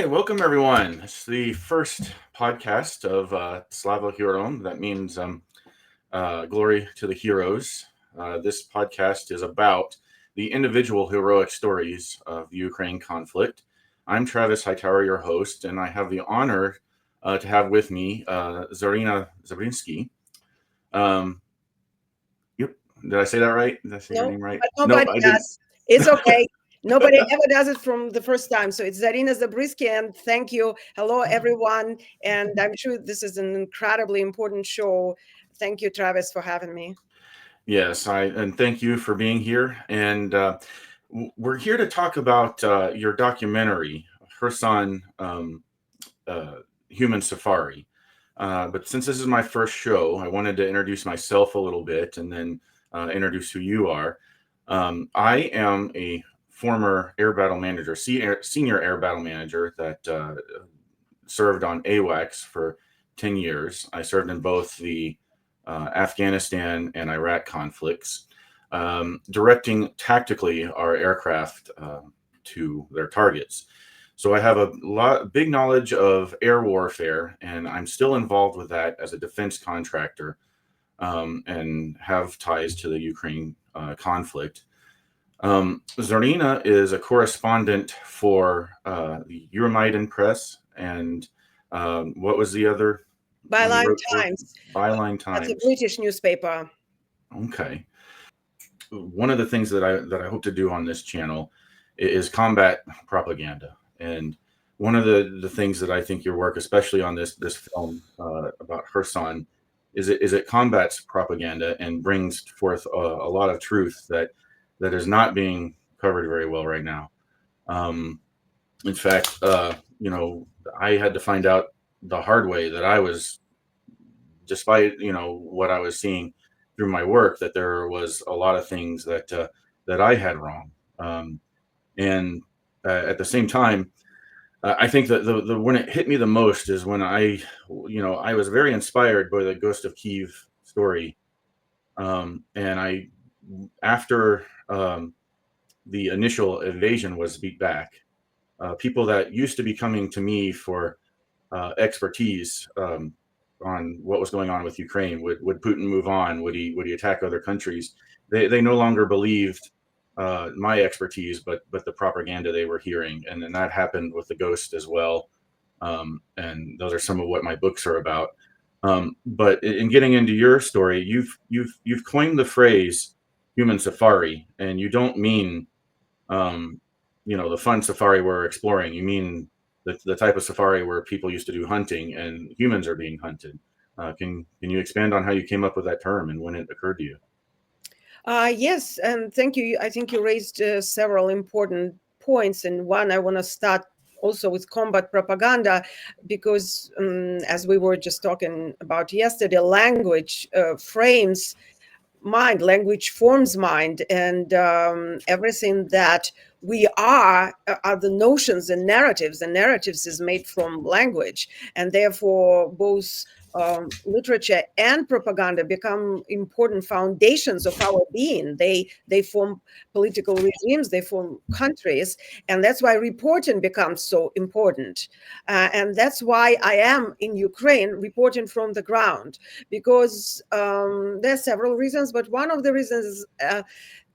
welcome everyone. It's the first podcast of Slava Heroyam. That means glory to the heroes. This podcast is about the individual heroic stories of the Ukraine conflict. I'm Travis Hightower, your host, and I have the honor to have with me Zarina Zabrisky. Yep, did I say that right? Did I say your name right? But nobody does. It's okay. Nobody ever does it from the first time. So it's Zarina Zabrisky, and thank you. Hello, everyone. And I'm sure this is an incredibly important show. Thank you, Travis, for having me. Yes, and thank you for being here. And we're here to talk about your documentary, Kherson, Human Safari. But since this is my first show, I wanted to introduce myself a little bit and then introduce who you are. I am a former air battle manager, senior air battle manager that served on AWACS for 10 years. I served in both the Afghanistan and Iraq conflicts, directing tactically our aircraft to their targets. So I have big knowledge of air warfare, and I'm still involved with that as a defense contractor, and have ties to the Ukraine conflict. Zarina is a correspondent for the Euromaidan Press, and what was the other? Byline Times. Byline Times. That's a British newspaper. Okay. One of the things that I hope to do on this channel is combat propaganda. And one of the things that I think your work, especially on this film about Kherson, is it combats propaganda and brings forth a lot of truth that is not being covered very well right now. In fact, I had to find out the hard way that I was, despite what I was seeing through my work, that there was a lot of things that I had wrong. And at the same time, I think that the when it hit me the most is when I was very inspired by the Ghost of Kyiv story, and after the initial invasion was beat back, people that used to be coming to me for expertise on what was going on with Ukraine, would Putin move on? Would he attack other countries? They no longer believed my expertise, but the propaganda they were hearing, and then that happened with the Ghost as well. And those are some of what my books are about. But in getting into your story, you've coined the phrase "human safari," and you don't mean the fun safari we're exploring. You mean the type of safari where people used to do hunting and humans are being hunted. Can you expand on how you came up with that term and when it occurred to you? Yes, and thank you. I think you raised several important points, and one I want to start also with combat propaganda, because as we were just talking about yesterday, language frames mind, language forms mind, and everything that we are the notions and narratives. And narratives is made from language, and therefore both literature and propaganda become important foundations of our being. They form political regimes, they form countries, and that's why reporting becomes so important. And that's why I am in Ukraine reporting from the ground, because there are several reasons, but one of the reasons is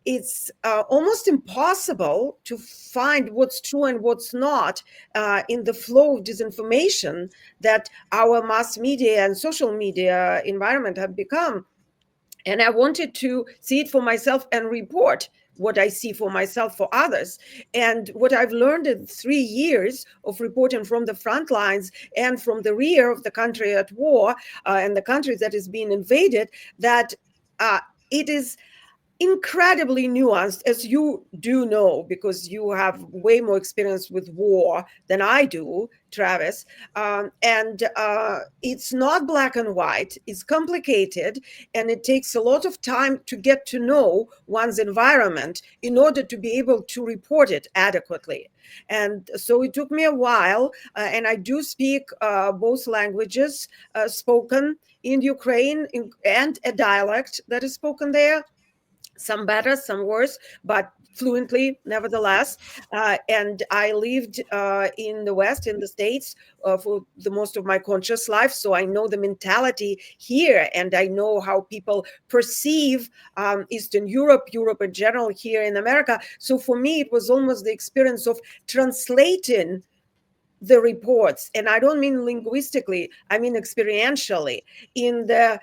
it's almost impossible to find what's true and what's not in the flow of disinformation that our mass media and social media environment have become. And I wanted to see it for myself and report what I see for myself, for others. And what I've learned in 3 years of reporting from the front lines and from the rear of the country at war and the country that is being invaded, that it is incredibly nuanced, as you do know, because you have way more experience with war than I do, Travis. And it's not black and white, it's complicated, and it takes a lot of time to get to know one's environment in order to be able to report it adequately. And so it took me a while, and I do speak both languages spoken in Ukraine and a dialect that is spoken there. some better, some worse, but fluently nevertheless. And I lived in the West, in the States, for the most of my conscious life. So I know the mentality here, and I know how people perceive Eastern Europe, Europe in general, here in America. So for me, it was almost the experience of translating the reports, and I don't mean linguistically, I mean experientially, in the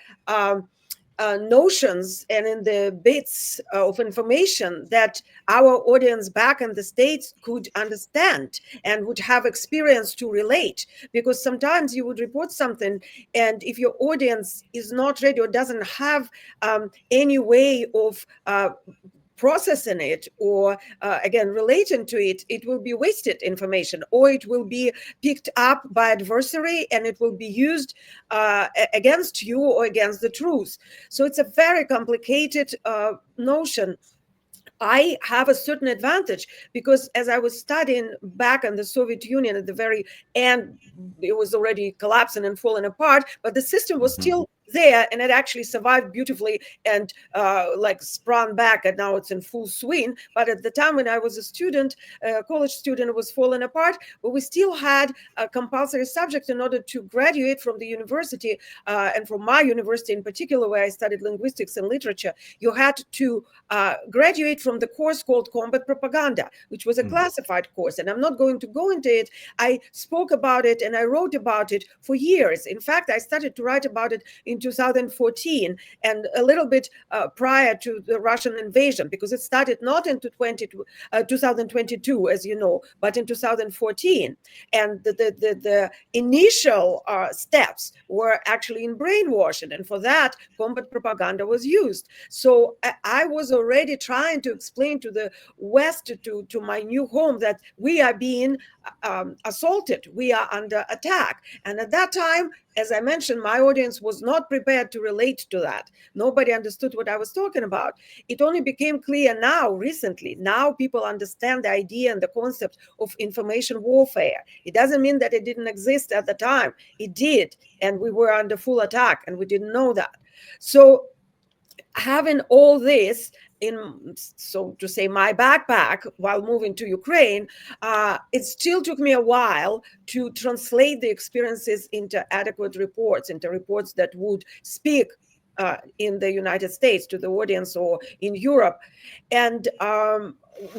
notions and in the bits of information that our audience back in the States could understand and would have experience to relate. Because sometimes you would report something, and if your audience is not ready or doesn't have any way of processing it, or again relating to it, it will be wasted information, or it will be picked up by adversary and it will be used against you or against the truth. So it's a very complicated notion. I have a certain advantage because as I was studying back in the Soviet Union at the very end, it was already collapsing and falling apart, but the system was still there, and it actually survived beautifully and like sprung back, and now it's in full swing. But at the time when I was a student, a college student, it was falling apart, but we still had a compulsory subject in order to graduate from the university, and from my university in particular, where I studied linguistics and literature. You had to graduate from the course called Combat Propaganda, which was a classified course. And I'm not going to go into it. I spoke about it and I wrote about it for years. In fact, I started to write about it in 2014, and a little bit prior to the Russian invasion, because it started not in 2022, as you know, but in 2014. And the initial steps were actually in brainwashing. And for that, combat propaganda was used. So I was already trying to explain to the West, to my new home, that we are being assaulted, we are under attack. And at that time, as I mentioned, my audience was not prepared to relate to that. Nobody understood what I was talking about. It only became clear now, recently. Now people understand the idea and the concept of information warfare. It doesn't mean that it didn't exist at the time. It did, and we were under full attack, and we didn't know that. So having all this in, so to say, my backpack while moving to Ukraine, it still took me a while to translate the experiences into adequate reports, into reports that would speak in the United States to the audience, or in Europe. And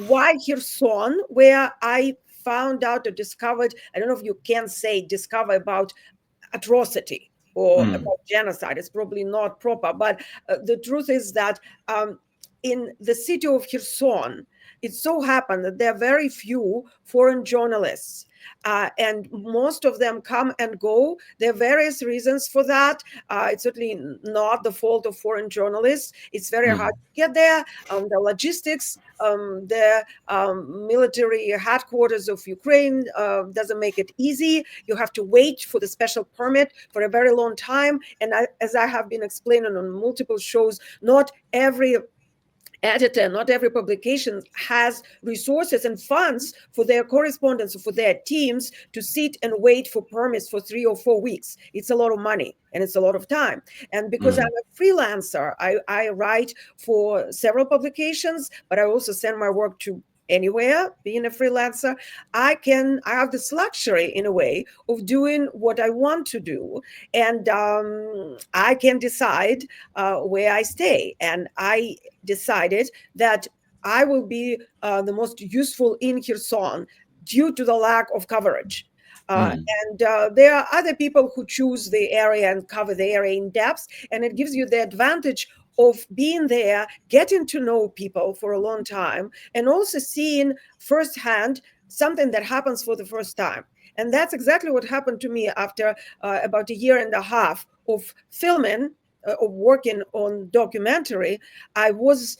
why Kherson, where I found out or discovered, I don't know if you can say discover about atrocity or about genocide. It's probably not proper, but the truth is that in the city of Kherson, it so happened that there are very few foreign journalists. And most of them come and go. There are various reasons for that. It's certainly not the fault of foreign journalists. It's very hard to get there. The logistics, the military headquarters of Ukraine doesn't make it easy. You have to wait for the special permit for a very long time. And as I have been explaining on multiple shows, not every editor, not every publication has resources and funds for their correspondents, for their teams to sit and wait for permits for 3 or 4 weeks. It's a lot of money and it's a lot of time. And because I'm a freelancer, I write for several publications, but I also send my work to anywhere. Being a freelancer, I have this luxury in a way of doing what I want to do, and I can decide where I stay. And I decided that I will be the most useful in Kherson due to the lack of coverage. And there are other people who choose the area and cover the area in depth, and it gives you the advantage of being there, getting to know people for a long time, and also seeing firsthand something that happens for the first time. And that's exactly what happened to me after about a year and a half of filming, of working on documentary. I was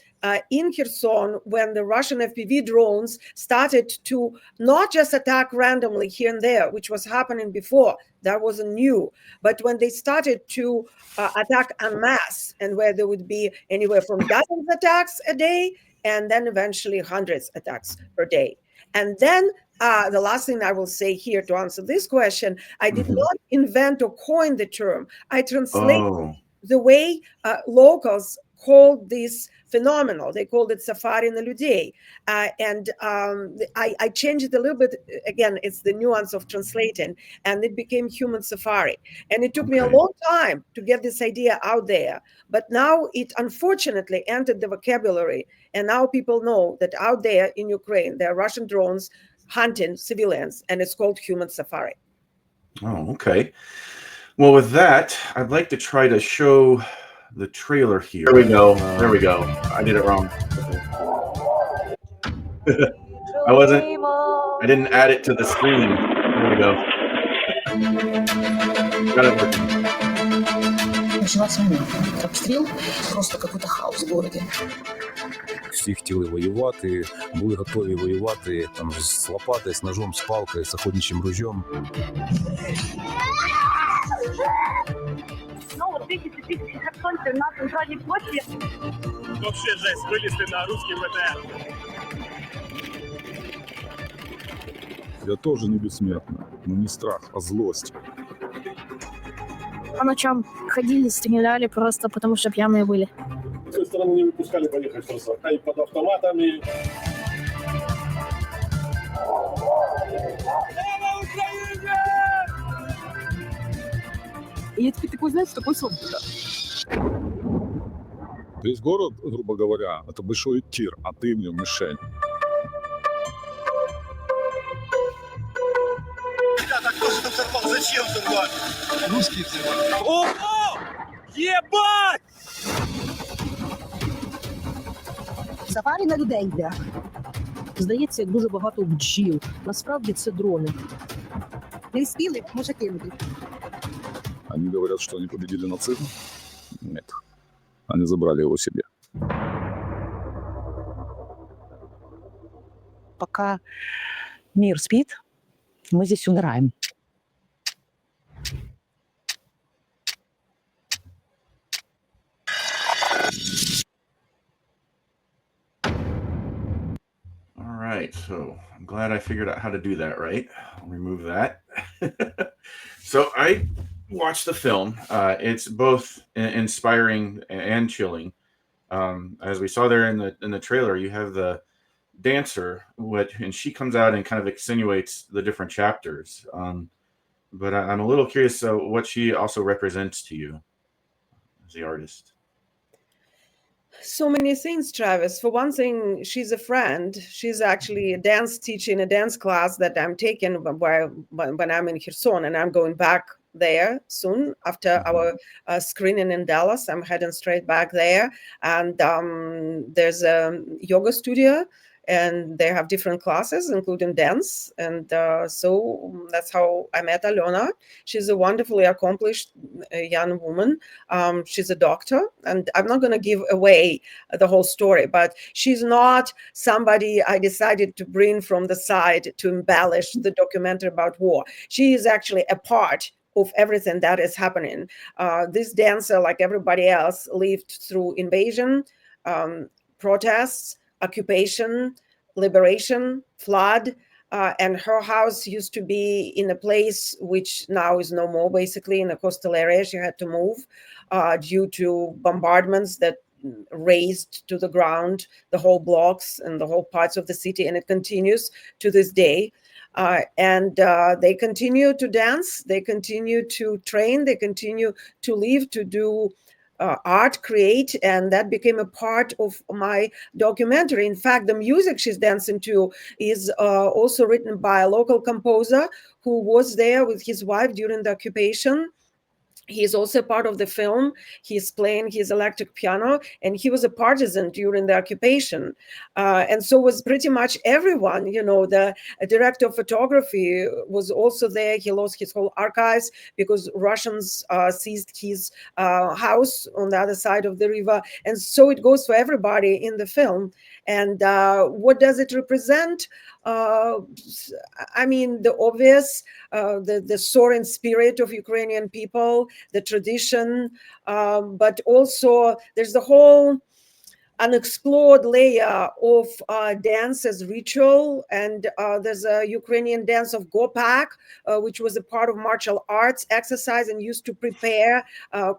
in Kherson when the Russian FPV drones started to not just attack randomly here and there, which was happening before. That wasn't new. But when they started to attack en masse, and where there would be anywhere from dozens of attacks a day, and then eventually hundreds of attacks per day. And then the last thing I will say here to answer this question, I did not invent or coin the term. I translate the way locals called this phenomenal. They called it Safari na Людей. And I changed it a little bit. Again, it's the nuance of translating, and it became Human Safari. And it took me a long time to get this idea out there. But now it unfortunately entered the vocabulary. And now people know that out there in Ukraine, there are Russian drones hunting civilians, and it's called Human Safari. Oh, okay. Well, with that, I'd like to try to show the trailer here. There we go. There we go. I did it wrong. I didn't add it to the screen. There we go. Got it working. Началась война. Обстріл, просто какой-то хаос в городе. Всі хотіли воювати, були готові воювати там з лопатою, з ножом, з палкою, з охотничьим ружьем. Ну, вот видите, тысячи херсонцев на центральной площади. Вообще жесть, вылезли на русский ВТР. Я тоже не бессмертна, но не страх, а злость. По ночам ходили, стреляли просто потому, что пьяные были. С той стороны не выпускали поехать в Херсон, а и под автоматами. И я теперь такой, знаешь, такой свобода. Весь город, грубо говоря, это большой тир, а ты в нем мишень. Так кто же взорвал? Зачем взорвали? Русские взорвали. Ого! Ебать! Сафарі на людей йде. Здається, як дуже багато бджіл. Насправді це дрони. Не спіли, може кинути. Они говорят, что они победили нацизм? Нет. Они забрали его себе. Пока мир спит, мы здесь умираем. All right, so I'm glad I figured out how to do that right. I'll remove that. So I watched the film. It's both inspiring and chilling. As we saw there in the trailer, you have the dancer, and she comes out and kind of insinuates the different chapters. But I'm a little curious what she also represents to you as the artist. So many things, Travis. For one thing, she's a friend. She's actually a dance teacher in a dance class that I'm taking when I'm in Kherson, and I'm going back there soon after our screening in Dallas. I'm heading straight back there, and there's a yoga studio, and they have different classes, including dance. And so that's how I met Alona. She's a wonderfully accomplished young woman. She's a doctor, and I'm not going to give away the whole story, but she's not somebody I decided to bring from the side to embellish the documentary about war. She is actually a part of everything that is happening. This dancer, like everybody else, lived through invasion, protests, occupation, liberation, flood, and her house used to be in a place which now is no more, basically in a coastal area. She had to move due to bombardments that razed to the ground the whole blocks and the whole parts of the city, and it continues to this day. And they continue to dance, they continue to train, they continue to live, to do art, create, and that became a part of my documentary. In fact, the music she's dancing to is also written by a local composer who was there with his wife during the occupation. He's also part of the film. He's playing his electric piano, and he was a partisan during the occupation. And so was pretty much everyone. You know, the director of photography was also there. He lost his whole archives because Russians seized his house on the other side of the river. And so it goes for everybody in the film. And what does it represent? I mean, the obvious, the soaring spirit of Ukrainian people, the tradition, but also there's the whole unexplored layer of dance as ritual. And there's a Ukrainian dance of Gopak, which was a part of martial arts exercise and used to prepare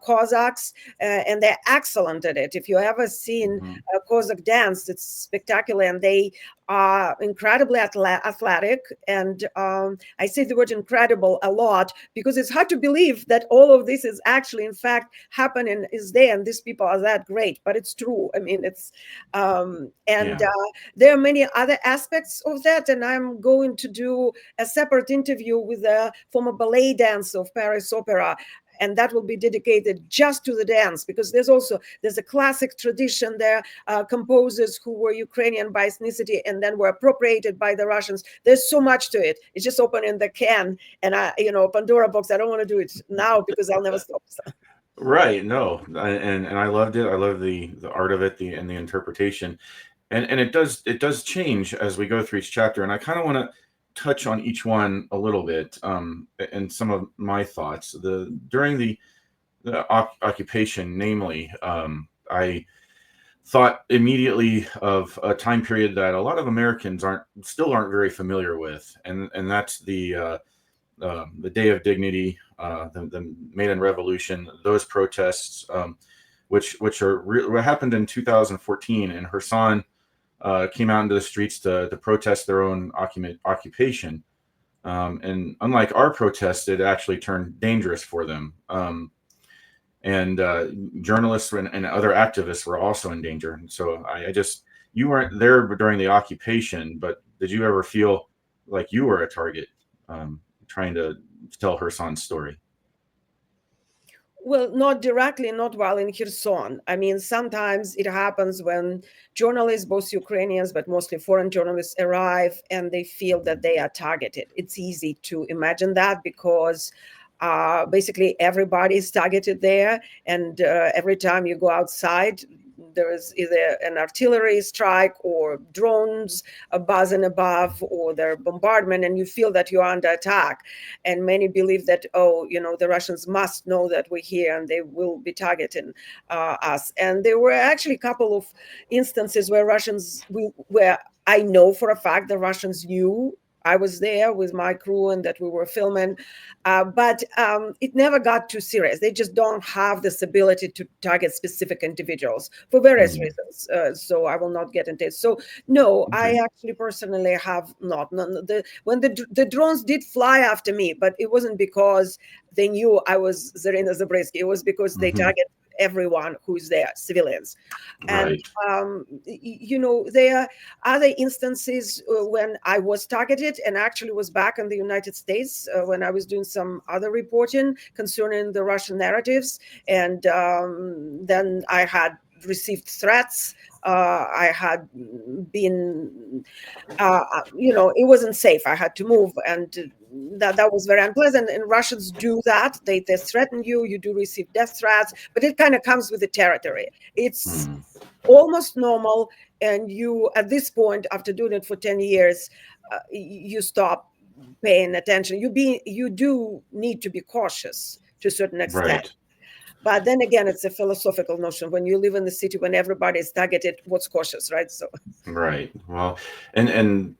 Cossacks, and they're excellent at it. If you ever seen a Cossack dance, it's spectacular, and they are incredibly athletic. And I say the word incredible a lot because it's hard to believe that all of this is actually, in fact, happening, is there, and these people are that great, but it's true. I mean, it's there are many other aspects of that, and I'm going to do a separate interview with a former ballet dancer of Paris Opera, and that will be dedicated just to the dance, because there's a classic tradition there, composers who were Ukrainian by ethnicity and then were appropriated by the Russians. There's so much to it. It's just opening the can, and Pandora box. I don't want to do it now because I'll never stop. Right. No. And I loved it. I love the art of it, and the interpretation. And it does change as we go through each chapter. And I kind of want to touch on each one a little bit, and some of my thoughts. During the occupation, namely, I thought immediately of a time period that a lot of Americans still aren't very familiar with, and that's the Day of Dignity, the Maidan Revolution, those protests, which happened in 2014, and Kherson came out into the streets to protest their own occupation. And unlike our protests, it actually turned dangerous for them. And journalists and other activists were also in danger. So you weren't there during the occupation, but did you ever feel like you were a target, trying to tell Kherson's story? Well, not directly, not while in Kherson. I mean, sometimes it happens when journalists, both Ukrainians, but mostly foreign journalists, arrive and they feel that they are targeted. It's easy to imagine that because basically everybody is targeted there. And every time you go outside, there is either an artillery strike or drones buzzing above, or their bombardment, and you feel that you're under attack. And many believe that, the Russians must know that we're here and they will be targeting us. And there were actually a couple of instances where where I know for a fact the Russians knew I was there with my crew and that we were filming, but it never got too serious. They just don't have this ability to target specific individuals for various reasons. So I will not get into it. So no, I actually personally have not. When the drones did fly after me, but it wasn't because they knew I was Zarina Zabrisky. It was because they target everyone who's there, civilians. And there are other instances when I was targeted and actually was back in the United States when I was doing some other reporting concerning the Russian narratives, and then I had received threats. I had been it wasn't safe. I had to move, and that was very unpleasant. And Russians do that. They threaten you. You do receive death threats, but it kind of comes with the territory. It's almost normal. And you, at this point, after doing it for 10 years, you stop paying attention. You do need to be cautious to a certain extent. Right. But then again, it's a philosophical notion. When you live in the city, when everybody is targeted, what's cautious, right? So. Right. Well, and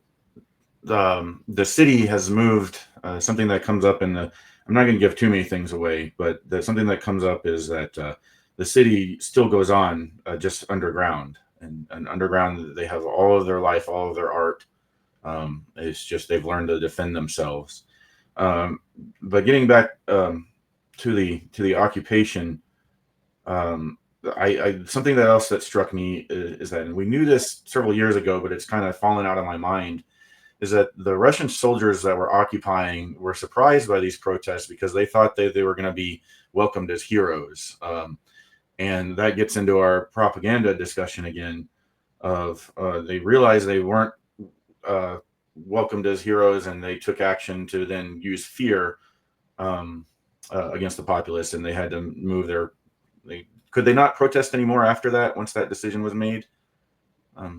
the city has moved. Something that comes up I'm not going to give too many things away, but something that comes up is that the city still goes on just underground, and underground they have all of their life, all of their art. It's just they've learned to defend themselves. But getting back to the occupation, something else that struck me is that, and we knew this several years ago, but it's kind of fallen out of my mind, is that the Russian soldiers that were occupying were surprised by these protests because they thought they were going to be welcomed as heroes. And that gets into our propaganda discussion again of they realized they weren't welcomed as heroes, and they took action to then use fear against the populace, and they had to move could they not protest anymore after that once that decision was made? I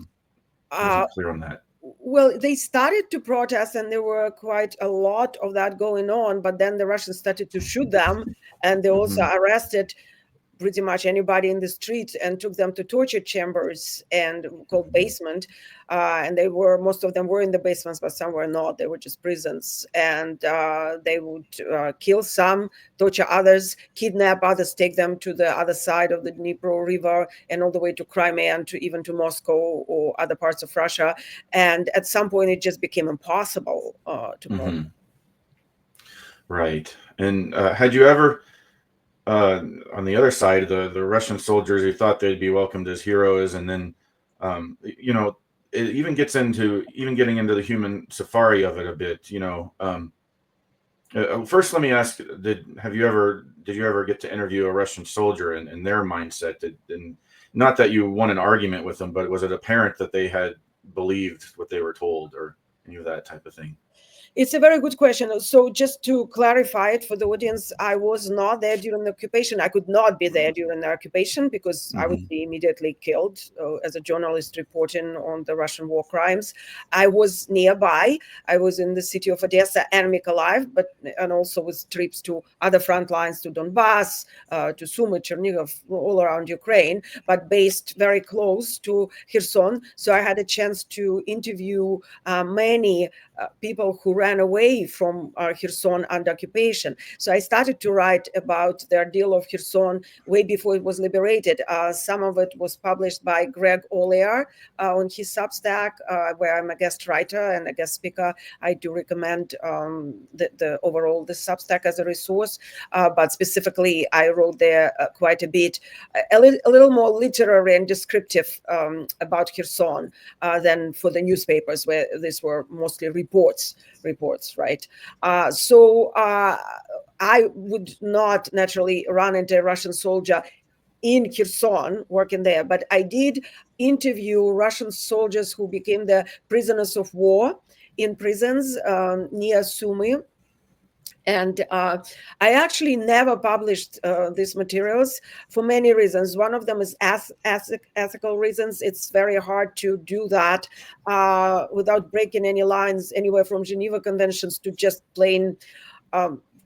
wasn't clear on that. Well, they started to protest, and there were quite a lot of that going on, but then the Russians started to shoot them, and they also arrested pretty much anybody in the street and took them to torture chambers and called basement. And most of them were in the basements, but some were not. They were just prisons. And they would kill some, torture others, kidnap others, take them to the other side of the Dnipro River and all the way to Crimea and even to Moscow or other parts of Russia. And at some point, it just became impossible to go. Right. And had you ever, on the other side, the Russian soldiers who thought they'd be welcomed as heroes, and then, it even getting into the human safari of it a bit, first, let me ask: did you ever get to interview a Russian soldier and their mindset? And not that you won an argument with them, but was it apparent that they had believed what they were told, or any of that type of thing? It's a very good question. So just to clarify it for the audience, I was not there during the occupation. I could not be there during the occupation because I would be immediately killed as a journalist reporting on the Russian war crimes. I was nearby. I was in the city of Odessa and Mykolaiv, and also with trips to other front lines, to Donbass, to Sumy, Chernihiv, all around Ukraine, but based very close to Kherson. So I had a chance to interview many people who ran away from Kherson under occupation. So I started to write about the ordeal of Kherson way before it was liberated. Some of it was published by Greg Ollier on his Substack, where I'm a guest writer and a guest speaker. I do recommend the Substack as a resource, but specifically I wrote there quite a bit, a little more literary and descriptive about Kherson than for the newspapers, where these were mostly reports, right? So I would not naturally run into a Russian soldier in Kherson working there, but I did interview Russian soldiers who became the prisoners of war in prisons near Sumy. And I actually never published these materials for many reasons. One of them is ethical reasons. It's very hard to do that without breaking any lines anywhere from Geneva Conventions to just plain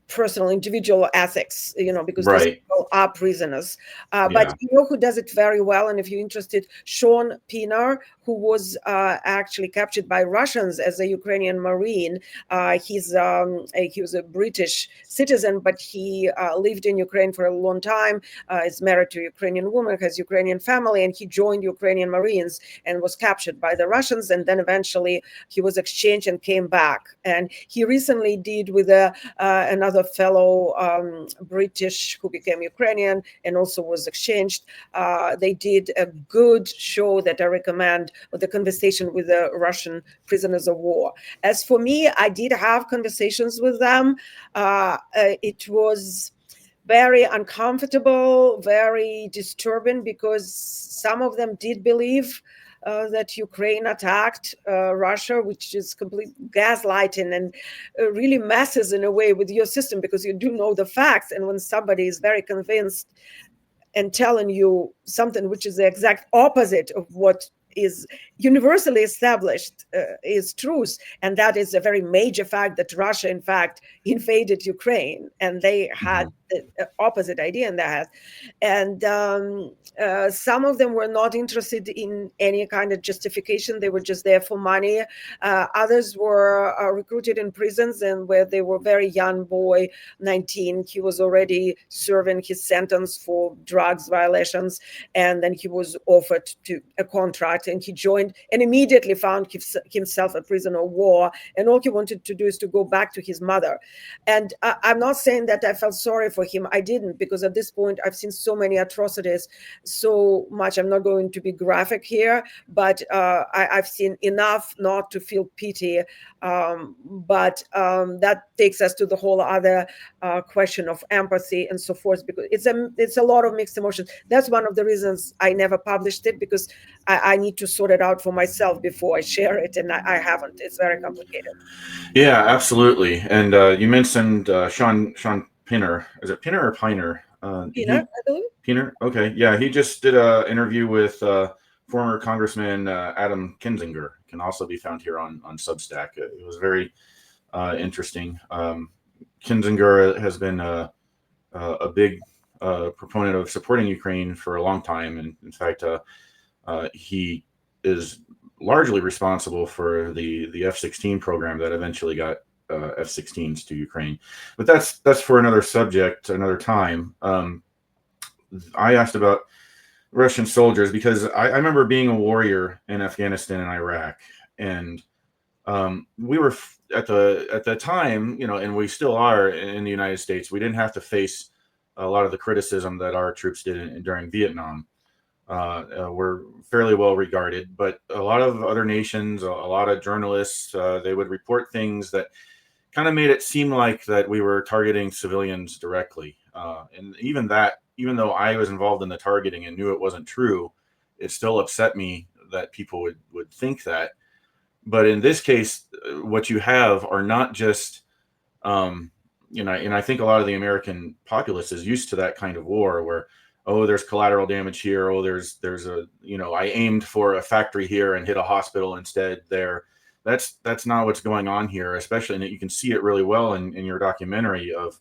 personal individual ethics, because these people are prisoners. But who does it very well, and if you're interested, Sean Pienaar, who was actually captured by Russians as a Ukrainian Marine. He was a British citizen, but he lived in Ukraine for a long time, is married to a Ukrainian woman, has Ukrainian family, and he joined Ukrainian Marines and was captured by the Russians, and then eventually he was exchanged and came back. And he recently did with another fellow British who became Ukrainian and also was exchanged. They did a good show that I recommend, the conversation with the Russian prisoners of war. As for me, I did have conversations with them. It was very uncomfortable, very disturbing, because some of them did believe that Ukraine attacked Russia, which is complete gaslighting and really messes in a way with your system, because you do know the facts. And when somebody is very convinced and telling you something which is the exact opposite of what is universally established is truth, and that is a very major fact that Russia, in fact, invaded Ukraine, and they had the opposite idea in that. And some of them were not interested in any kind of justification. They were just there for money. Others were recruited in prisons, and where they were very young boy, 19, he was already serving his sentence for drugs violations, and then he was offered to a contract, and he joined and immediately found himself a prisoner of war, and all he wanted to do is to go back to his mother. And I'm not saying that I felt sorry for him. I didn't, because at this point I've seen so many atrocities, so much. I'm not going to be graphic here, but I've seen enough not to feel pity. But that takes us to the whole other question of empathy and so forth, because it's a lot of mixed emotions. That's one of the reasons I never published it, because I need to sort it out for myself before I share it, and I haven't. It's very complicated. Yeah, absolutely. And you mentioned Sean Pienaar. Is it Pienaar or Pienaar? Pienaar, I believe. Pienaar. Okay, yeah, he just did an interview with former Congressman Adam Kinzinger. Can also be found here on Substack. It was very interesting. Kinzinger has been a big a proponent of supporting Ukraine for a long time, and in fact, he is largely responsible for the F-16 program that eventually got F-16s to Ukraine. But that's for another subject, another time. I asked about Russian soldiers because I remember being a warrior in Afghanistan and Iraq, and we were at the time, and we still are in the United States. We didn't have to face a lot of the criticism that our troops did during Vietnam. We're fairly well regarded, but a lot of other nations, a lot of journalists, they would report things that kind of made it seem like that we were targeting civilians directly. And even though I was involved in the targeting and knew it wasn't true, it still upset me that people would think that. But in this case, what you have are not just, and I think a lot of the American populace is used to that kind of war where, oh, there's collateral damage here. Oh, there's a, I aimed for a factory here and hit a hospital instead there. That's not what's going on here, especially, and you can see it really well in your documentary of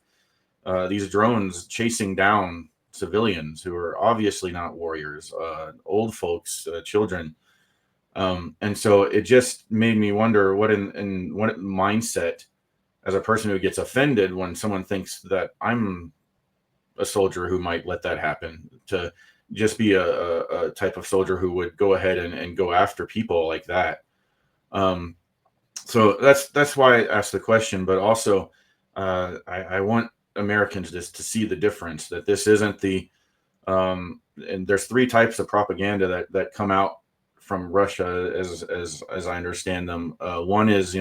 these drones chasing down civilians who are obviously not warriors, old folks, children. And so it just made me wonder what mindset as a person who gets offended when someone thinks that I'm a soldier who might let that happen, to just be a type of soldier who would go ahead and go after people like that. So that's why I asked the question, but also I want Americans just to see the difference, that this isn't and there's three types of propaganda that come out from Russia as I understand them. One is,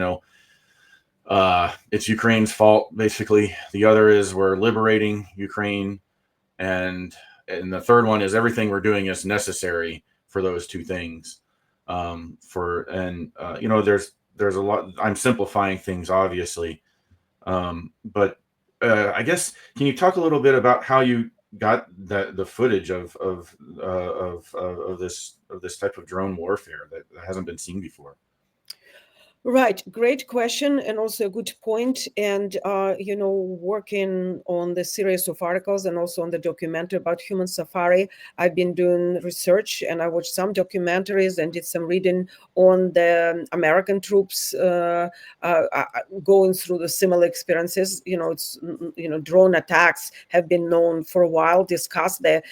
it's Ukraine's fault, basically. The other is we're liberating Ukraine. And the third one is everything we're doing is necessary for those two things. There's a lot, I'm simplifying things, obviously. But I guess, can you talk a little bit about how you got the footage of this type of drone warfare that hasn't been seen before? Right. Great question, and also a good point. And, working on the series of articles and also on the documentary about human safari, I've been doing research, and I watched some documentaries and did some reading on the American troops going through the similar experiences. Drone attacks have been known for a while, discussed the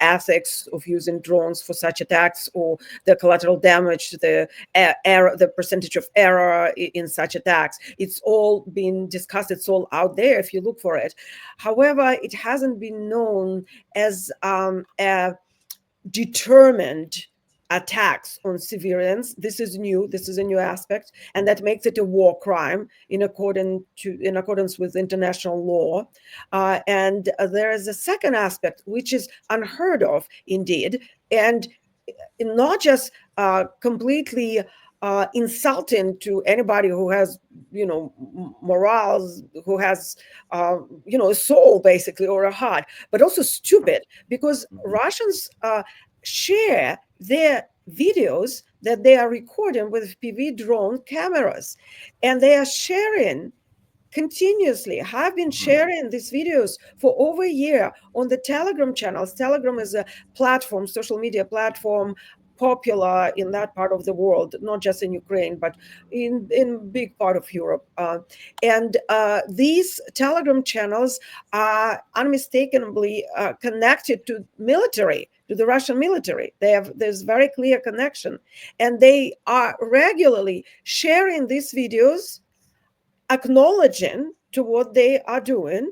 ethics of using drones for such attacks, or the collateral damage, the percentage of error in such attacks. It's all been discussed. It's all out there if you look for it. However, it hasn't been known as a determined attacks on civilians. This is new. This is a new aspect, and that makes it a war crime in accordance with international law. And there is a second aspect which is unheard of, indeed, and not just completely insulting to anybody who has, morals, who has, a soul, basically, or a heart, but also stupid, because Russians share their videos that they are recording with PV drone cameras, and they are sharing continuously, have been sharing these videos for over a year on the Telegram channels. Telegram is a platform, social media platform, popular in that part of the world, not just in Ukraine, but in big part of Europe. And these Telegram channels are unmistakably connected to military, to the Russian military. There's very clear connection. And they are regularly sharing these videos, acknowledging to what they are doing,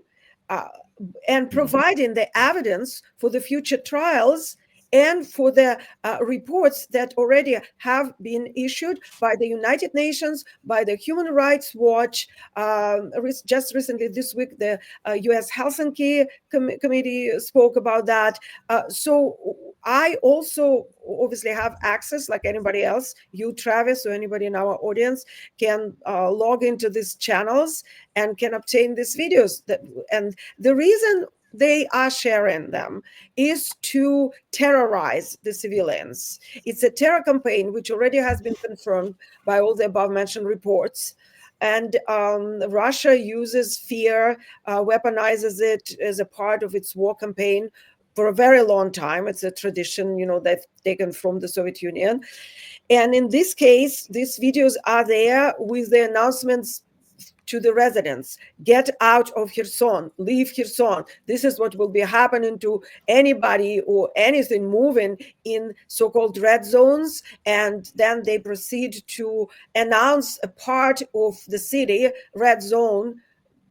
and providing the evidence for the future trials and for the reports that already have been issued by the United Nations, by the Human Rights Watch. Just recently this week, the U.S. Helsinki Committee spoke about that. So I also obviously have access, like anybody else. You, Travis, or anybody in our audience can log into these channels and can obtain these videos. And the reason they are sharing them is to terrorize the civilians. It's a terror campaign which already has been confirmed by all the above mentioned reports. And Russia uses fear, weaponizes it as a part of its war campaign for a very long time. It's a tradition, they've taken from the Soviet Union. And in this case, these videos are there with the announcements to the residents: get out of Kherson, leave Kherson. This is what will be happening to anybody or anything moving in so-called red zones. And then they proceed to announce a part of the city, red zone,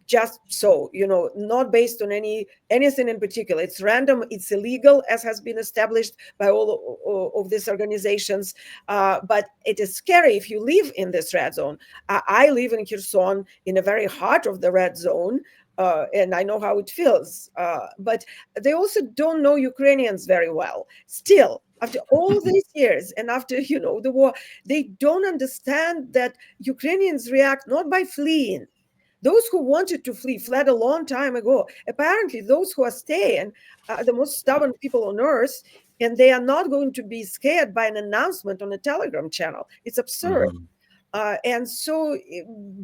just so, not based on anything in particular. It's random, it's illegal, as has been established by all of these organizations. But it is scary if you live in this red zone. I live in Kherson, in the very heart of the red zone, and I know how it feels. But they also don't know Ukrainians very well. Still, after all these years and after, the war, they don't understand that Ukrainians react not by fleeing. Those who wanted to flee fled a long time ago. Apparently, those who are staying are the most stubborn people on earth, and they are not going to be scared by an announcement on a Telegram channel. It's absurd. And so,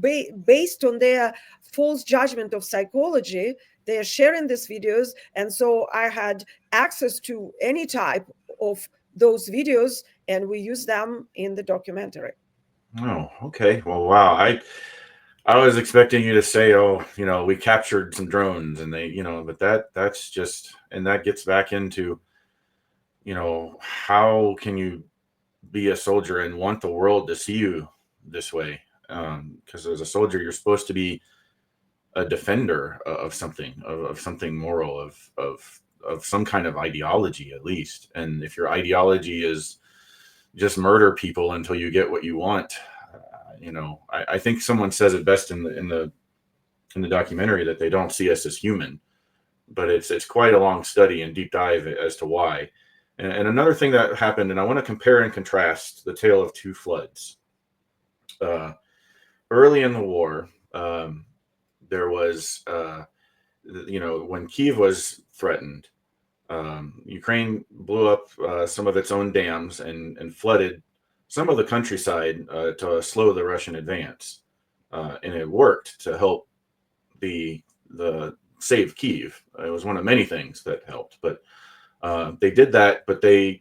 based on their false judgment of psychology, they are sharing these videos. And so I had access to any type of those videos, and we use them in the documentary. Oh, okay. Well, wow. I was expecting you to say, oh, we captured some drones and they, but that's just, and that gets back into, how can you be a soldier and want the world to see you this way? Because as a soldier, you're supposed to be a defender of something, of something moral, of some kind of ideology, at least. And if your ideology is just murder people until you get what you want, I think someone says it best in the documentary, that they don't see us as human, but it's quite a long study and deep dive as to why. And another thing that happened, and I want to compare and contrast the tale of two floods. Early in the war, there was, when Kyiv was threatened, Ukraine blew up some of its own dams and flooded some of the countryside to slow the Russian advance, and it worked to help the save Kyiv. It was one of many things that helped, but they did that. But the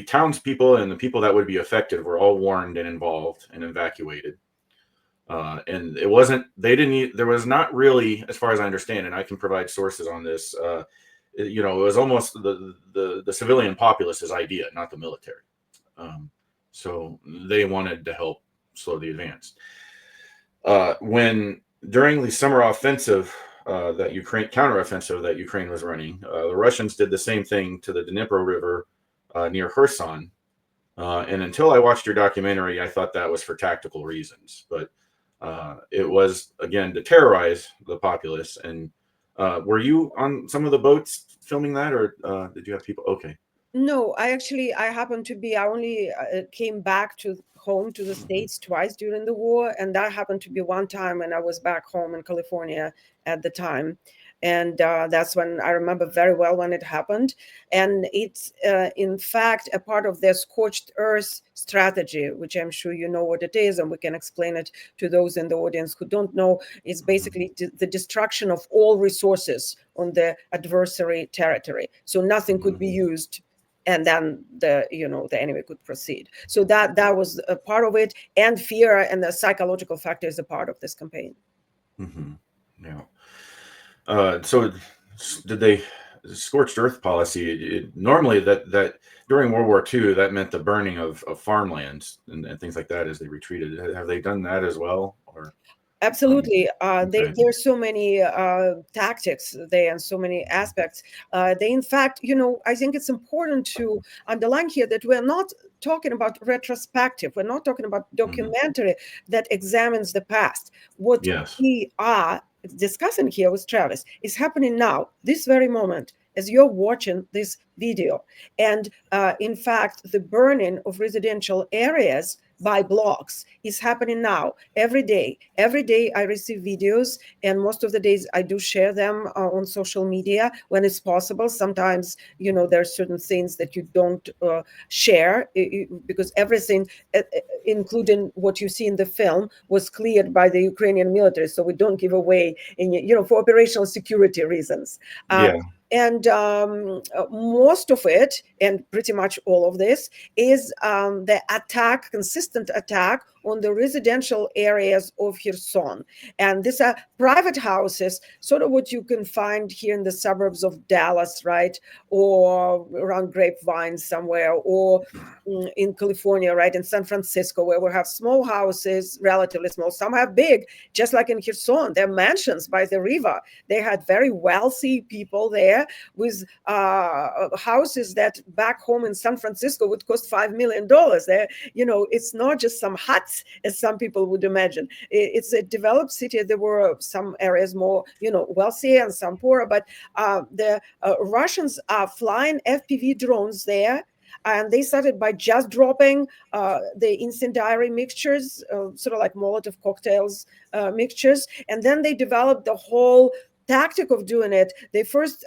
townspeople and the people that would be affected were all warned and involved and evacuated. And it wasn't. There was not really, as far as I understand, and I can provide sources on this. It was almost the civilian populace's idea, not the military. So they wanted to help slow the advance. When during the summer offensive, counteroffensive that Ukraine was running, the Russians did the same thing to the Dnipro River near Kherson. And until I watched your documentary, I thought that was for tactical reasons, but it was, again, to terrorize the populace. And were you on some of the boats filming that, or did you have people? Okay. No, I happened to be, I only came back home to the States twice during the war. And that happened to be one time when I was back home in California at the time. And that's when I remember very well when it happened. And it's, in fact, a part of their scorched earth strategy, which I'm sure you know what it is, and we can explain it to those in the audience who don't know. It's basically the destruction of all resources on the adversary territory. So nothing could be used, and then the enemy could proceed. So that was a part of it, and fear and the psychological factor is a part of this campaign. Mm-hmm. Yeah. So did they scorched earth policy? Normally that during World War II, that meant the burning of farmlands and things like that as they retreated. Have they done that as well? Or Absolutely. Okay. There's so many tactics there and so many aspects. They, in fact, I think it's important to underline here that we're not talking about retrospective. We're not talking about documentary that examines the past. What we are discussing here with Travis is happening now, this very moment, as you're watching this video. And in fact, the burning of residential areas by blocks is happening now every day. Every day I receive videos, and most of the days I do share them on social media when it's possible. Sometimes, there are certain things that you don't share because everything, including what you see in the film, was cleared by the Ukrainian military. So we don't give away, for operational security reasons. Yeah. And most of it, and pretty much all of this, is the consistent attack on the residential areas of Kherson. And these are private houses, sort of what you can find here in the suburbs of Dallas, right? Or around Grapevine somewhere, or in California, right? In San Francisco, where we have small houses, relatively small. Some have big, just like in Kherson. They're mansions by the river. They had very wealthy people there with houses that back home in San Francisco would cost $5 million. It's not just some huts, as some people would imagine. It's a developed city. There were some areas more, wealthy and some poorer, but the Russians are flying FPV drones there. And they started by just dropping the incendiary mixtures, sort of like Molotov cocktails mixtures. And then they developed the whole tactic of doing it. They first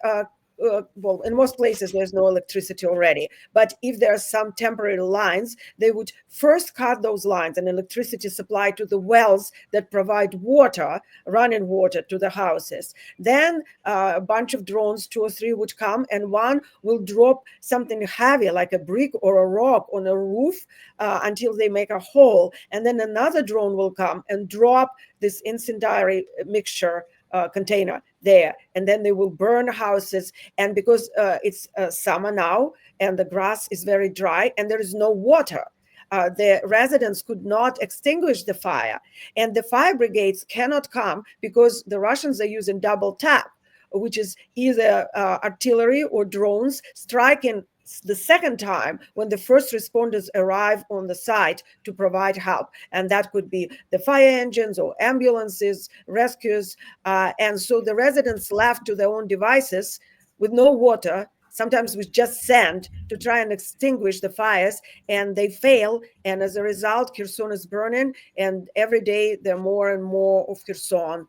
well, in most places there's no electricity already, but if there are some temporary lines, they would first cut those lines and electricity supply to the wells that provide water, running water to the houses. Then a bunch of drones, 2 or 3, would come, and one will drop something heavy like a brick or a rock on a roof until they make a hole, and then another drone will come and drop this incendiary mixture container there, and then they will burn houses. And because it's summer now and the grass is very dry and there is no water, the residents could not extinguish the fire, and the fire brigades cannot come because the Russians are using double tap, which is either artillery or drones striking the second time when the first responders arrive on the site to provide help. And that could be the fire engines or ambulances, rescues. And so the residents left to their own devices with no water, sometimes with just sand, to try and extinguish the fires, and they fail. And as a result, Kherson is burning, and every day there are more and more of Kherson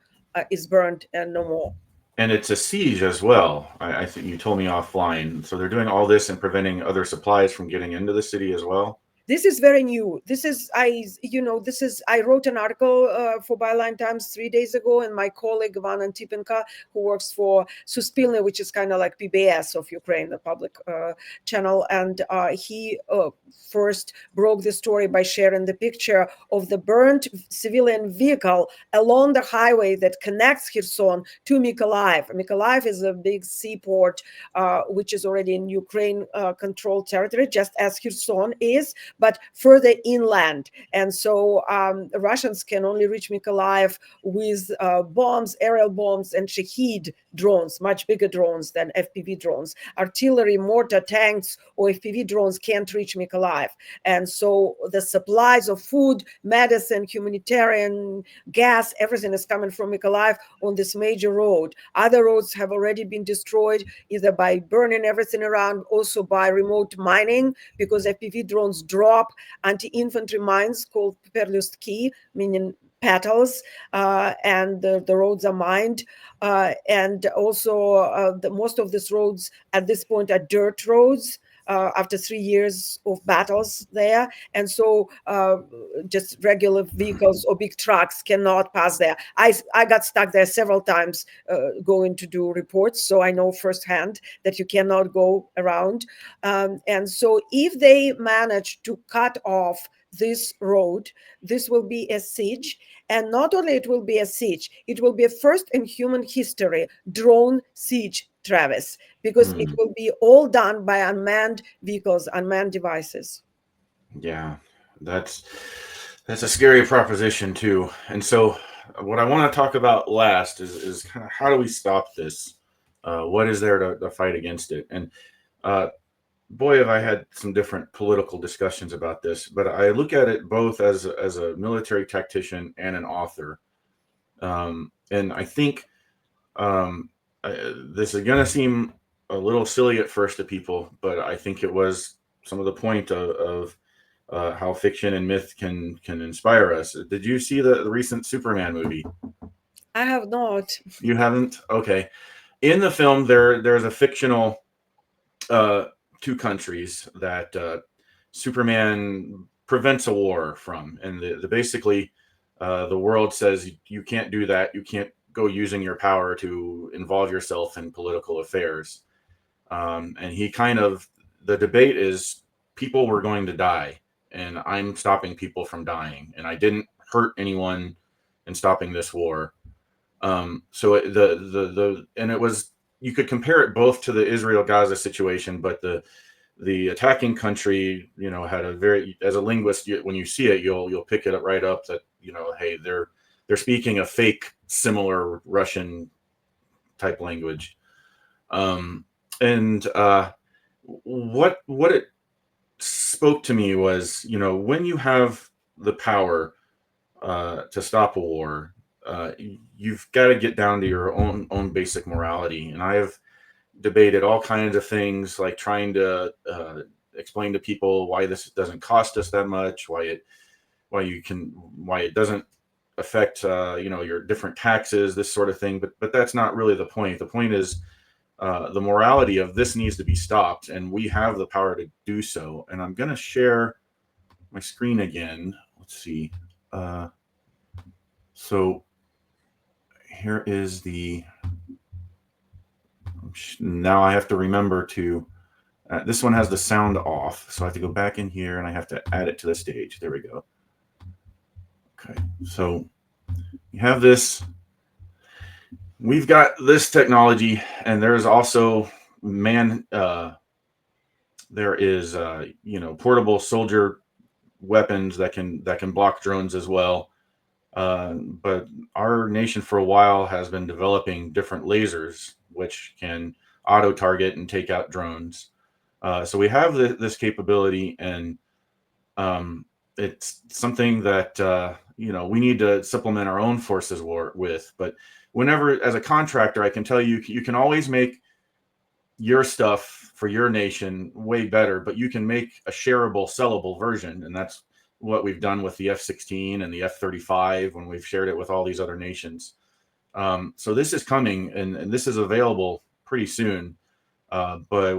is burned and no more. And it's a siege as well. I think you told me offline. So they're doing all this and preventing other supplies from getting into the city as well. This is very new. I wrote an article for Byline Times 3 days ago, and my colleague Ivan Antipenko, who works for Suspilne, which is kind of like PBS of Ukraine, the public channel, and he first broke the story by sharing the picture of the burnt civilian vehicle along the highway that connects Kherson to Mykolaiv. Mykolaiv is a big seaport, which is already in Ukraine-controlled territory, just as Kherson is, but further inland. And so Russians can only reach Mykolaiv with bombs, aerial bombs, and Shahed drones, much bigger drones than FPV drones. Artillery, mortar, tanks, or FPV drones can't reach Mykolaiv. And so the supplies of food, medicine, humanitarian, gas, everything is coming from Mykolaiv on this major road. Other roads have already been destroyed, either by burning everything around, also by remote mining, because FPV drones drop anti-infantry mines called perlustki, meaning petals, and the roads are mined. And also most of these roads at this point are dirt roads after 3 years of battles there. And so just regular vehicles or big trucks cannot pass there. I got stuck there several times going to do reports, so I know firsthand that you cannot go around. And so if they manage to cut off this road, this will be a siege. And not only it will be a siege, it will be a first in human history drone siege, Travis, because it will be all done by unmanned vehicles, unmanned devices. Yeah, that's a scary proposition too. And so what I want to talk about last is kind of how do we stop this? What is there to fight against it? And boy, have I had some different political discussions about this, but I look at it both as a military tactician and an author. And I think this is going to seem a little silly at first to people, but I think it was some of the point of how fiction and myth can inspire us. Did you see the recent Superman movie? I have not. You haven't? Okay. In the film, there's a fictional two countries that Superman prevents a war from, and basically the world says you can't do that. You can't go using your power to involve yourself in political affairs. And he kind of, the debate is people were going to die, and I'm stopping people from dying, and I didn't hurt anyone in stopping this war. So and it was, you could compare it both to the Israel-Gaza situation, but the attacking country, had a very, as a linguist, when you see it, you'll pick it up right up that, hey, they're speaking a fake, similar Russian type language. And what it spoke to me was, when you have the power to stop a war, you've got to get down to your own basic morality. And I have debated all kinds of things, like trying to explain to people why this doesn't cost us that much, why it doesn't affect your different taxes, this sort of thing. But that's not really the point. The point is the morality of this needs to be stopped, and we have the power to do so. And I'm going to share my screen again. Let's see. So here is now I have to remember to, this one has the sound off. So I have to go back in here and I have to add it to the stage. There we go. Okay. So you have this, we've got this technology, and there's also there is, portable soldier weapons that can block drones as well. But our nation for a while has been developing different lasers which can auto target and take out drones. So we have this capability, and it's something that we need to supplement our own forces with. But whenever, as a contractor, I can tell you, you can always make your stuff for your nation way better, but you can make a shareable, sellable version, and that's what we've done with the F-16 and the F-35 when we've shared it with all these other nations. So this is coming, and this is available pretty soon. But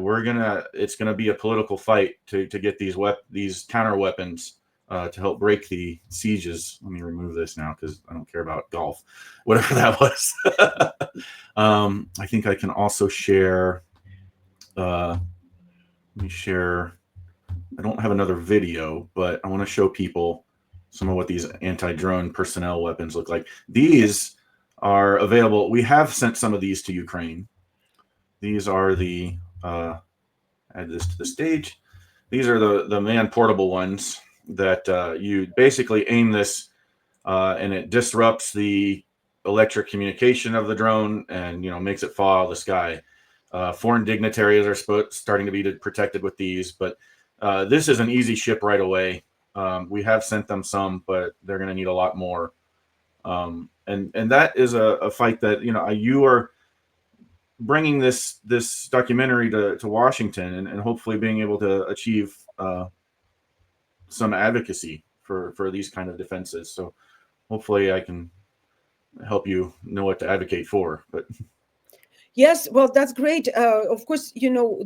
it's gonna be a political fight to get these counter weapons to help break the sieges. Let me remove this now because I don't care about golf, whatever that was. I think I can also share. Let me share. I don't have another video, but I want to show people some of what these anti-drone personnel weapons look like. These are available. We have sent some of these to Ukraine. These are the, add this to the stage. These are the man-portable ones that you basically aim this and it disrupts the electric communication of the drone and, makes it fall out of the sky. Foreign dignitaries are starting to be protected with these, but this is an easy ship right away. We have sent them some, but they're going to need a lot more. And that is a fight that, you are bringing this documentary to Washington and hopefully being able to achieve some advocacy for these kind of defenses. So hopefully I can help you know what to advocate for. But Yes, well, that's great. Of course,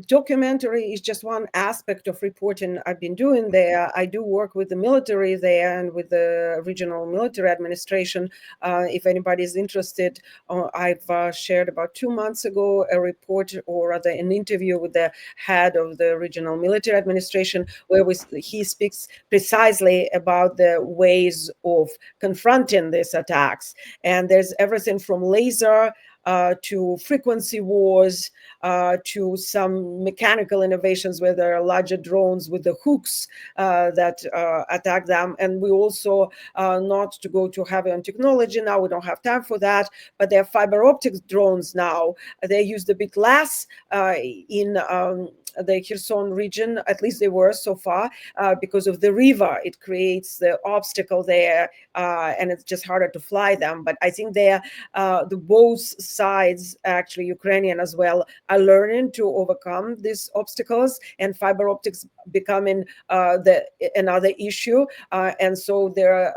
documentary is just one aspect of reporting I've been doing there. I do work with the military there and with the regional military administration. If anybody is interested, I've shared about 2 months ago a report, or rather an interview with the head of the regional military administration, where he speaks precisely about the ways of confronting these attacks. And there's everything from laser to frequency wars, to some mechanical innovations where there are larger drones with the hooks that attack them. And we also, not to go too heavy on technology now, we don't have time for that, but there are fiber optic drones now. They're used a bit less in the Kherson region. At least they were so far, because of the river. It creates the obstacle there, and it's just harder to fly them. But I think the both sides, actually Ukrainian as well, are learning to overcome these obstacles, and fiber optics becoming another issue. And so they're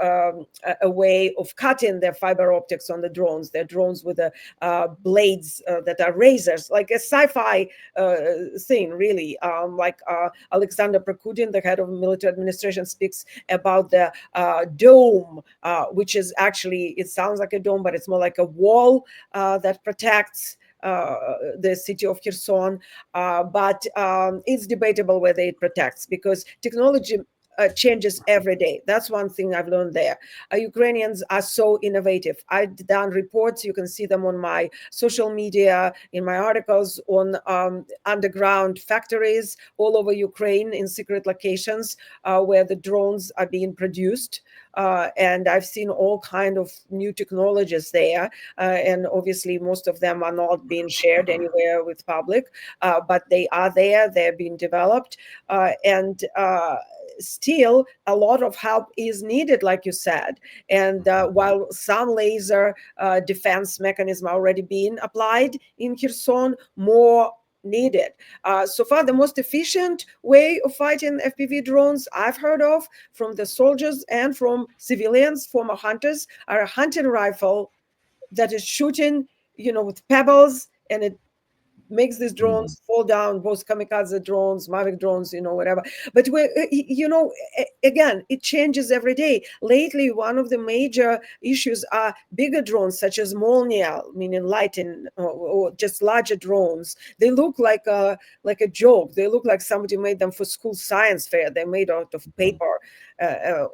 a way of cutting their fiber optics on the drones. They're drones with the blades that are razors, like a sci-fi thing, really. Like Alexander Prokudin, the head of military administration, speaks about the dome, which is actually, it sounds like a dome, but it's more like a wall that protects the city of Kherson. But it's debatable whether it protects, because technology changes every day. That's one thing I've learned there. Ukrainians are so innovative. I've done reports, you can see them on my social media, in my articles, on underground factories all over Ukraine in secret locations where the drones are being produced. And I've seen all kind of new technologies there. And obviously most of them are not being shared anywhere with public, but they are there, they're being developed. And still a lot of help is needed, like you said. And while some laser defense mechanism are already being applied in Kherson, more needed. So far, the most efficient way of fighting FPV drones I've heard of from the soldiers and from civilians, former hunters, are a hunting rifle that is shooting, with pebbles, and it makes these drones fall down, both kamikaze drones, Mavic drones, whatever. But again, it changes every day. Lately, one of the major issues are bigger drones, such as Molnia, meaning lighting, or just larger drones. They look like a joke. They look like somebody made them for school science fair. They're made out of paper,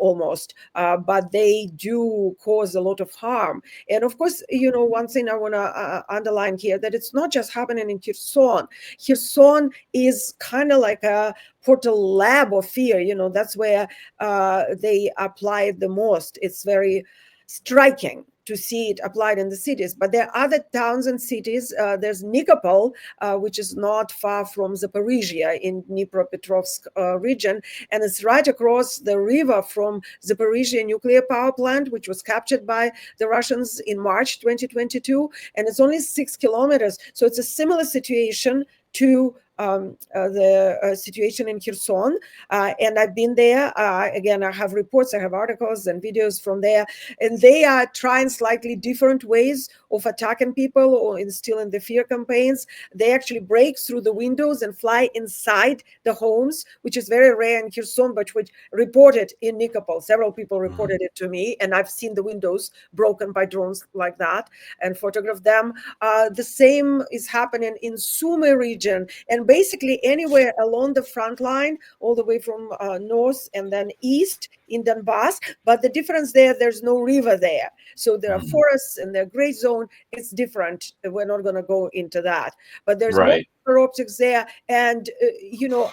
almost, but they do cause a lot of harm. And of course, one thing I want to underline here, that it's not just happening in Kherson. Kherson is kind of like a portal lab of fear. That's where they apply it the most. It's very striking to see it applied in the cities. But there are other towns and cities. There's Nikopol, which is not far from Zaporizhia in Dnipropetrovsk region, and it's right across the river from Zaporizhia nuclear power plant, which was captured by the Russians in March 2022, and it's only 6 kilometers. So it's a similar situation to the situation in Kherson, and I've been there. Again, I have reports, I have articles and videos from there, and they are trying slightly different ways of attacking people or instilling the fear campaigns. They actually break through the windows and fly inside the homes, which is very rare in Kherson, but which reported in Nikopol. Several people reported it to me, and I've seen the windows broken by drones like that and photographed them. The same is happening in Sumy region, and basically anywhere along the front line, all the way from north and then east in Donbass. But the difference there's no river there. So there are forests and they're gray zone. It's different. We're not going to go into that. But there's more fiber optics there. And,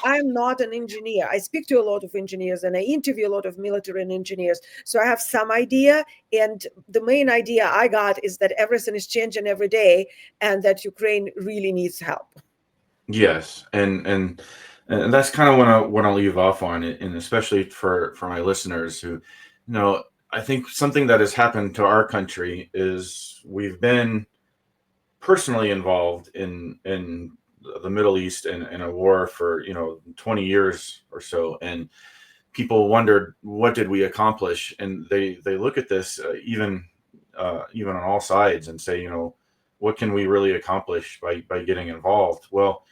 I'm not an engineer. I speak to a lot of engineers and I interview a lot of military and engineers. So I have some idea. And the main idea I got is that everything is changing every day and that Ukraine really needs help. Yes, and that's kind of what I'll leave off on, and especially for my listeners who, I think something that has happened to our country is we've been personally involved in the Middle East in a war for 20 years or so, and people wondered, what did we accomplish? And they look at this even on all sides and say, what can we really accomplish by getting involved? Well,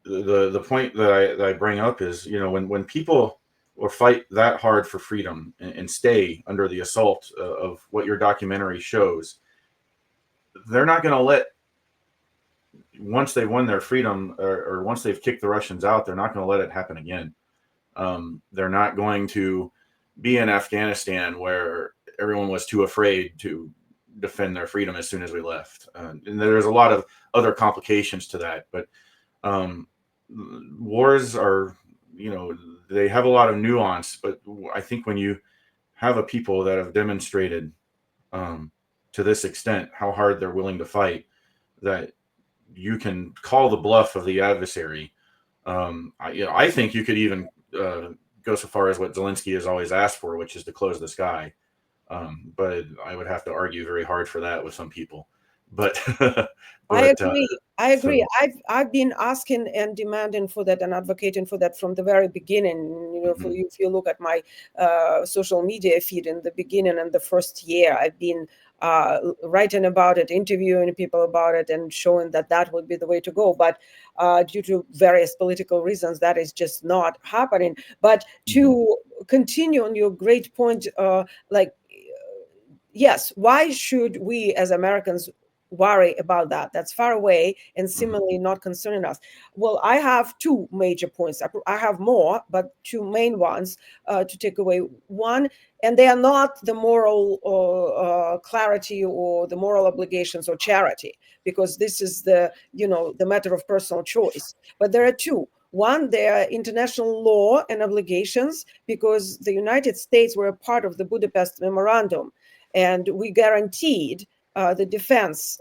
the point that I bring up is, when people will fight that hard for freedom and stay under the assault of what your documentary shows, they're not going to let, once they've won their freedom or once they've kicked the Russians out, they're not going to let it happen again. They're not going to be in Afghanistan where everyone was too afraid to defend their freedom as soon as we left. And there's a lot of other complications to that, but wars are, they have a lot of nuance, but I think when you have a people that have demonstrated to this extent how hard they're willing to fight, that you can call the bluff of the adversary I think you could even go so far as what Zelensky has always asked for, which is to close the sky. But I would have to argue very hard for that with some people. But, I agree. I agree. So, I've been asking and demanding for that and advocating for that from the very beginning. If you look at my social media feed in the beginning and the first year, I've been writing about it, interviewing people about it, and showing that would be the way to go. But due to various political reasons, that is just not happening. But to continue on your great point, yes, why should we as Americans worry about that? That's far away and similarly not concerning us. Well, I have two major points. I have more, but two main ones to take away. One, and they are not the moral clarity or the moral obligations or charity, because this is the matter of personal choice. But there are two. One, there are international law and obligations, because the United States were a part of the Budapest Memorandum, and we guaranteed the defense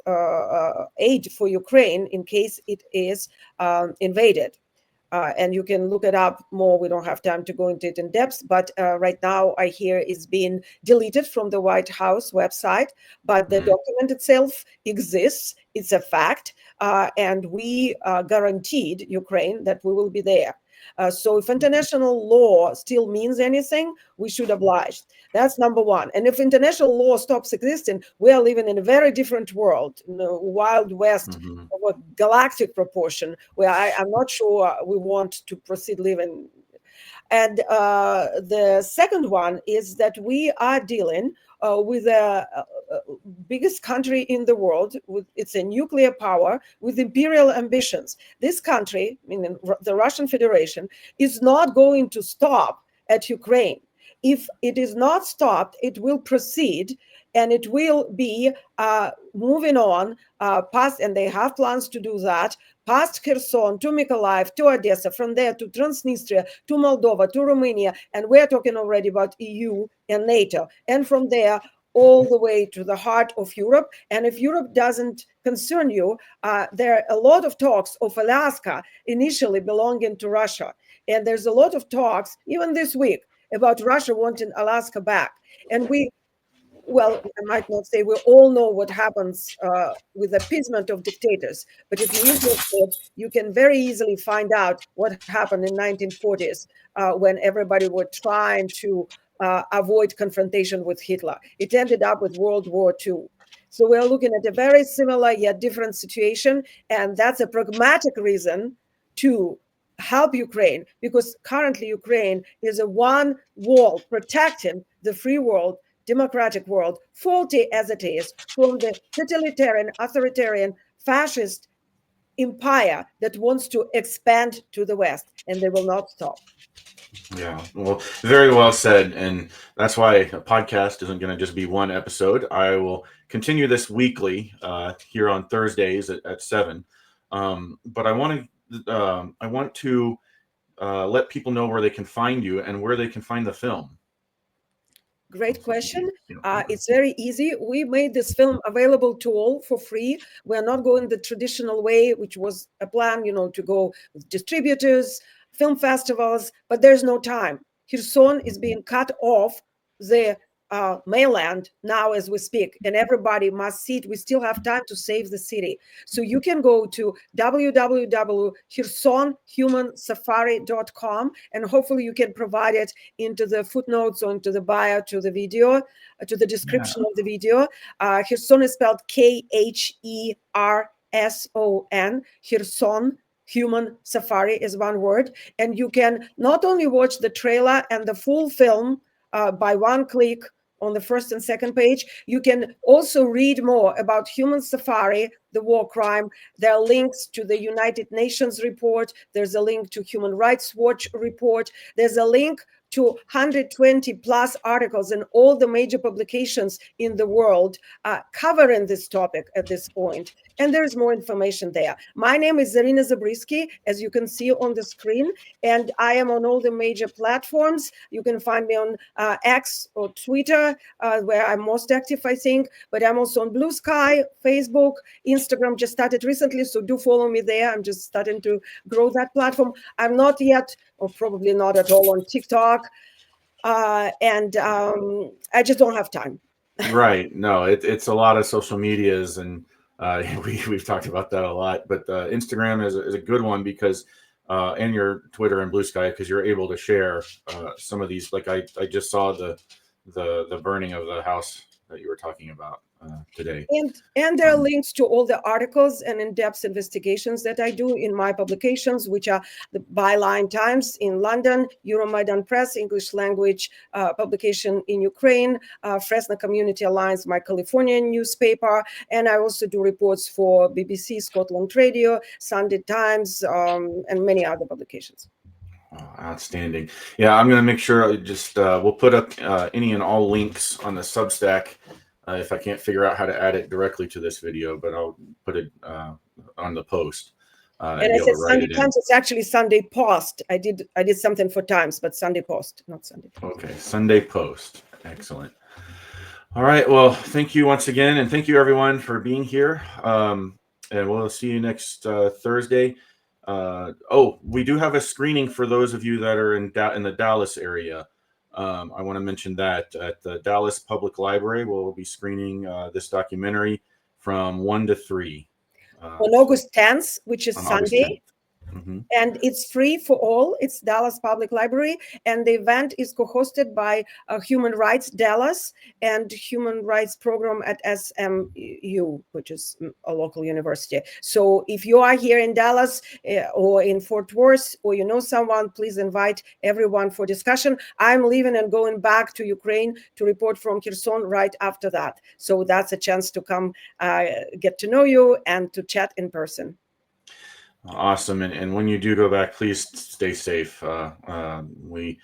aid for Ukraine in case it is invaded. And you can look it up more. We don't have time to go into it in depth, but right now I hear it's been deleted from the White House website, but the document itself exists. It's a fact. And we guaranteed Ukraine that we will be there. So if international law still means anything, we should oblige. That's number one. And if international law stops existing, we are living in a very different world, Wild West of a galactic proportion, where I'm not sure we want to proceed living. And the second one is that we are dealing with the biggest country in the world. It's a nuclear power with imperial ambitions. This country, meaning the Russian Federation, is not going to stop at Ukraine. If it is not stopped, it will proceed, and it will be moving on past, and they have plans to do that, past Kherson, to Mykolaiv, to Odessa, from there to Transnistria, to Moldova, to Romania, and we're talking already about EU and NATO, and from there all the way to the heart of Europe. And if Europe doesn't concern you, there are a lot of talks of Alaska initially belonging to Russia, and there's a lot of talks, even this week, about Russia wanting Alaska back. And I might not say we all know what happens with appeasement of dictators, but if you're interested, you can very easily find out what happened in 1940s when everybody were trying to avoid confrontation with Hitler. It ended up with World War II. So we're looking at a very similar yet different situation, and that's a pragmatic reason to help Ukraine, because currently Ukraine is a one wall protecting the free world, democratic world, faulty as it is, from the totalitarian, authoritarian, fascist empire that wants to expand to the West, and they will not stop. Yeah, well, very well said. And that's why a podcast isn't going to just be one episode. I will continue this weekly here on Thursdays at 7. But I want to let people know where they can find you and where they can find the film. Great question. It's very easy. We made this film available to all for free. We're not going the traditional way, which was a plan, to go with distributors, film festivals, but there's no time. Kherson is being cut off the mainland now as we speak, and everybody must see it. We still have time to save the city. So you can go to www.khersonhumansafari.com, and hopefully you can provide it into the footnotes or into the bio to the video, to the description of the video. Kherson is spelled Kherson. Kherson Human Safari is one word, and you can not only watch the trailer and the full film by one click on the first and second page, you can also read more about Human Safari, the war crime. There are links to the United Nations report. There's a link to Human Rights Watch report. There's a link to 120 plus articles in all the major publications in the world covering this topic at this point. And there's more information there. My name is Zarina Zabrisky, as you can see on the screen, and I am on all the major platforms. You can find me on X or Twitter, where I'm most active, I think, but I'm also on Blue Sky, Facebook, Instagram just started recently, so do follow me there. I'm just starting to grow that platform. I'm not yet, or probably not at all, on TikTok, and I just don't have time. Right. No, it's a lot of social medias, and we've talked about that a lot. But Instagram is a good one because, and your Twitter and Blue Sky, because you're able to share some of these. Like I just saw the burning of the house that you were talking about today. And there are links to all the articles and in-depth investigations that I do in my publications, which are the Byline Times in London, Euromaidan Press, English language publication in Ukraine, Fresno Community Alliance, my Californian newspaper, and I also do reports for BBC, Scotland Radio, Sunday Times, and many other publications. Oh, outstanding. Yeah, I'm going to make sure we'll put up any and all links on the Substack. If I can't figure out how to add it directly to this video, but I'll put it on the post. And I said Sunday Times, it's actually Sunday Post. I did something for Times, but Sunday Post, not Sunday Post. Okay, Sunday Post. Excellent. All right. Well, thank you once again, and thank you everyone for being here. And we'll see you next Thursday. We do have a screening for those of you that are in the Dallas area. I want to mention that at the Dallas Public Library, we'll be screening this documentary from 1 to 3. On August 10th, which is Sunday. Mm-hmm. And it's free for all. It's Dallas Public Library. And the event is co-hosted by Human Rights Dallas and Human Rights Program at SMU, which is a local university. So if you are here in Dallas or in Fort Worth, or you know someone, please invite everyone for discussion. I'm leaving and going back to Ukraine to report from Kherson right after that. So that's a chance to come get to know you and to chat in person. Awesome. And when you do go back, please stay safe. We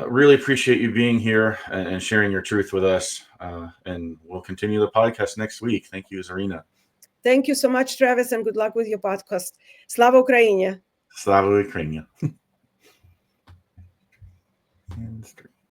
really appreciate you being here and sharing your truth with us. And we'll continue the podcast next week. Thank you, Zarina. Thank you so much, Travis, and good luck with your podcast. Slava Ukraini! Slava Ukraini!